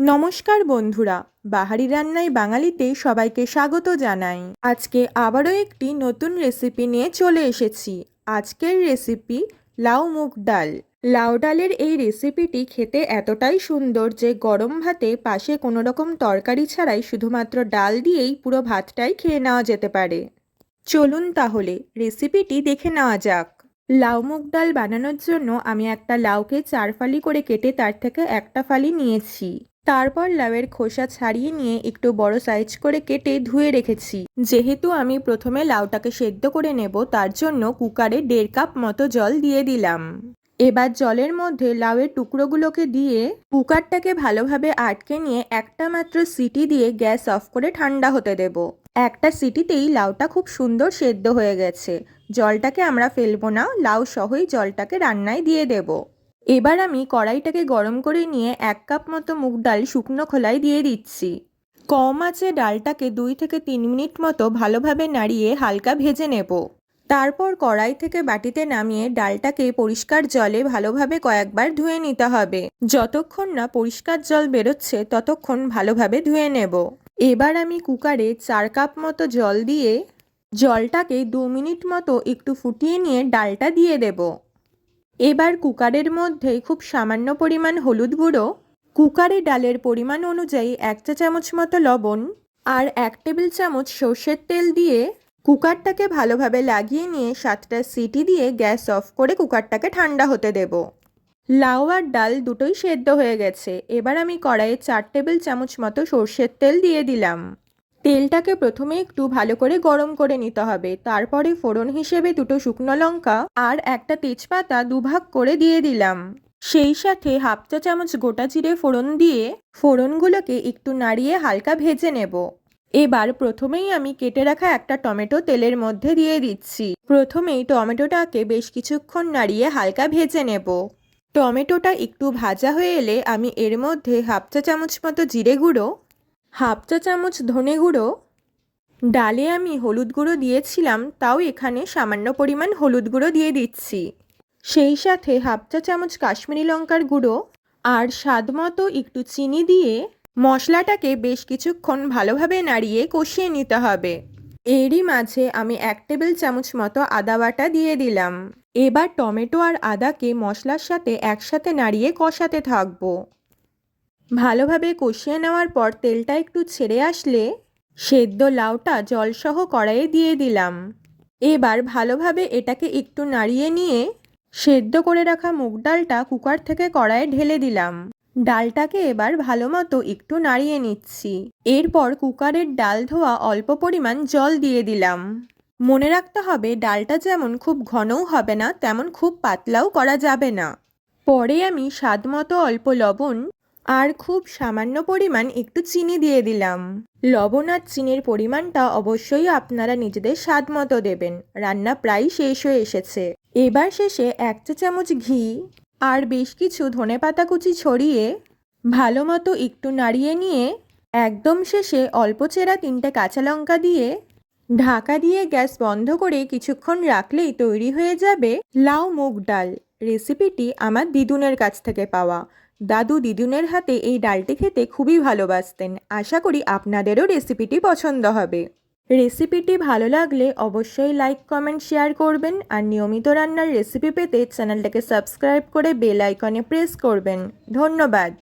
নমস্কার বন্ধুরা, বাহারি রান্নায় বাঙালিতে সবাইকে স্বাগত জানাই। আজকে আবারও একটি নতুন রেসিপি নিয়ে চলে এসেছি। আজকের রেসিপি লাউ মুগ ডাল। লাউ ডালের এই রেসিপিটি খেতে এতটাই সুন্দর যে গরম ভাতে পাশে কোনো রকম তরকারি ছাড়াই শুধুমাত্র ডাল দিয়েই পুরো ভাতটাই খেয়ে নেওয়া যেতে পারে। চলুন তাহলে রেসিপিটি দেখে নেওয়া যাক। লাউ মুগ ডাল বানানোর জন্য আমি একটা লাউকে 4 ফালি করে কেটে তার থেকে একটা ফালি নিয়েছি। তারপর লাউয়ের খোসা ছাড়িয়ে নিয়ে একটু বড় সাইজ করে কেটে ধুয়ে রেখেছি। যেহেতু আমি প্রথমে লাউটাকে সেদ্ধ করে নেব, তার জন্য কুকারে 1.5 কাপ মতো জল দিয়ে দিলাম। এবার জলের মধ্যে লাউয়ের টুকরোগুলোকে দিয়ে কুকারটাকে ভালোভাবে আটকে নিয়ে একটা মাত্র সিটি দিয়ে গ্যাস অফ করে ঠান্ডা হতে দেব। একটা সিটিতেই লাউটা খুব সুন্দর সেদ্ধ হয়ে গেছে। জলটাকে আমরা ফেলবো না, লাউ সহই জলটাকে রান্নায় দিয়ে দেব। এবার আমি কড়াইটাকে গরম করে নিয়ে 1 কাপ মতো মুগ ডাল শুকনো খোলায় দিয়ে দিচ্ছি। কম আঁচে ডালটাকে 2 থেকে 3 মিনিট মতো ভালোভাবে নাড়িয়ে হালকা ভেজে নেব। তারপর কড়াই থেকে বাটিতে নামিয়ে ডালটাকে পরিষ্কার জলে ভালোভাবে কয়েকবার ধুয়ে নিতে হবে। যতক্ষণ না পরিষ্কার জল বেরোচ্ছে ততক্ষণ ভালোভাবে ধুয়ে নেব। এবার আমি কুকারে 4 কাপ মতো জল দিয়ে জলটাকে 2 মিনিট মতো একটু ফুটিয়ে নিয়ে ডালটা দিয়ে দেব। এবার কুকারের মধ্যে খুব সামান্য পরিমাণ হলুদ গুঁড়ো, কুকারে ডালের পরিমাণ অনুযায়ী 1 চা চামচ মতো লবণ আর 1 টেবিল চামচ সর্ষের তেল দিয়ে কুকারটাকে ভালোভাবে লাগিয়ে নিয়ে 7টা সিটি দিয়ে গ্যাস অফ করে কুকারটাকে ঠান্ডা হতে দেব। লাউ আর ডাল দুটোই সেদ্ধ হয়ে গেছে। এবার আমি কড়াইয়ে 4 টেবিল চামচ মতো সর্ষের তেল দিয়ে দিলাম। তেলটাকে প্রথমে একটু ভালো করে গরম করে নিতে হবে। তারপরে ফোড়ন হিসেবে 2টো শুকনো লঙ্কা আর একটা তেজপাতা দুভাগ করে দিয়ে দিলাম। সেই সাথে 1/2 চা চামচ গোটা জিরে ফোড়ন দিয়ে ফোড়নগুলোকে একটু নাড়িয়ে হালকা ভেজে নেব। এবার প্রথমেই আমি কেটে রাখা একটা টমেটো তেলের মধ্যে দিয়ে দিচ্ছি। প্রথমেই টমেটোটাকে বেশ কিছুক্ষণ নাড়িয়ে হালকা ভেজে নেব। টমেটোটা একটু ভাজা হয়ে এলে আমি এর মধ্যে 1/2 চা চামচ মতো জিরে গুঁড়ো, 1/2 চা চামচ ধনে গুঁড়ো, ডালে আমি হলুদ গুঁড়ো দিয়েছিলাম, তাও এখানে সামান্য পরিমাণ হলুদ গুঁড়ো দিয়ে দিচ্ছি। সেই সাথে 1/2 চা চামচ কাশ্মীরি লঙ্কার গুঁড়ো আর স্বাদ মতো একটু চিনি দিয়ে মশলাটাকে বেশ কিছুক্ষণ ভালোভাবে নাড়িয়ে কষিয়ে নিতে হবে। এরই মাঝে আমি 1 টেবিল চামচ মতো আদা বাটা দিয়ে দিলাম। এবার টমেটো আর আদাকে মশলার সাথে একসাথে নাড়িয়ে কষাতে থাকবো। ভালোভাবে কষিয়ে নেওয়ার পর তেলটা একটু ছেড়ে আসলে সেদ্ধ লাউটা জলসহ কড়াইয়ে দিয়ে দিলাম। এবার ভালোভাবে এটাকে একটু নাড়িয়ে নিয়ে সেদ্ধ করে রাখা মুগ ডালটা কুকার থেকে কড়াইয়ে ঢেলে দিলাম। ডালটাকে এবার ভালো মতো একটু নাড়িয়ে নিচ্ছি। এরপর কুকারের ডাল ধোয়া অল্প পরিমাণ জল দিয়ে দিলাম। মনে রাখতে হবে ডালটা যেমন খুব ঘনও হবে না, তেমন খুব পাতলাও করা যাবে না। পরে আমি স্বাদ মতো অল্প লবণ আর খুব সামান্য পরিমাণ একটু চিনি দিয়ে দিলাম। লবণ আর চিনির পরিমাণটা অবশ্যই আপনারা নিজেদের স্বাদ মতো দেবেন। রান্না প্রায় শেষ হয়ে এসেছে। এবার শেষে 1 চা চামচ ঘি আর বেশ কিছু ধনেপাতা কুচি ছড়িয়ে ভালো মতো একটু নাড়িয়ে নিয়ে একদম শেষে অল্প চেরা 3টে কাঁচা লঙ্কা দিয়ে ঢাকা দিয়ে গ্যাস বন্ধ করে কিছুক্ষণ রাখলেই তৈরি হয়ে যাবে লাউ মুগ ডাল। রেসিপিটি আমার দিদুনের কাছ থেকে পাওয়া। দাদু দিদুনের হাতে এই ডালটি খেতে খুবই ভালোবাসতেন। আশা করি আপনাদেরও রেসিপিটি পছন্দ হবে। রেসিপিটি ভালো লাগলে অবশ্যই লাইক, কমেন্ট, শেয়ার করবেন আর নিয়মিত রান্নার রেসিপি পেতে চ্যানেলটাকে সাবস্ক্রাইব করে বেল আইকনে প্রেস করবেন। ধন্যবাদ।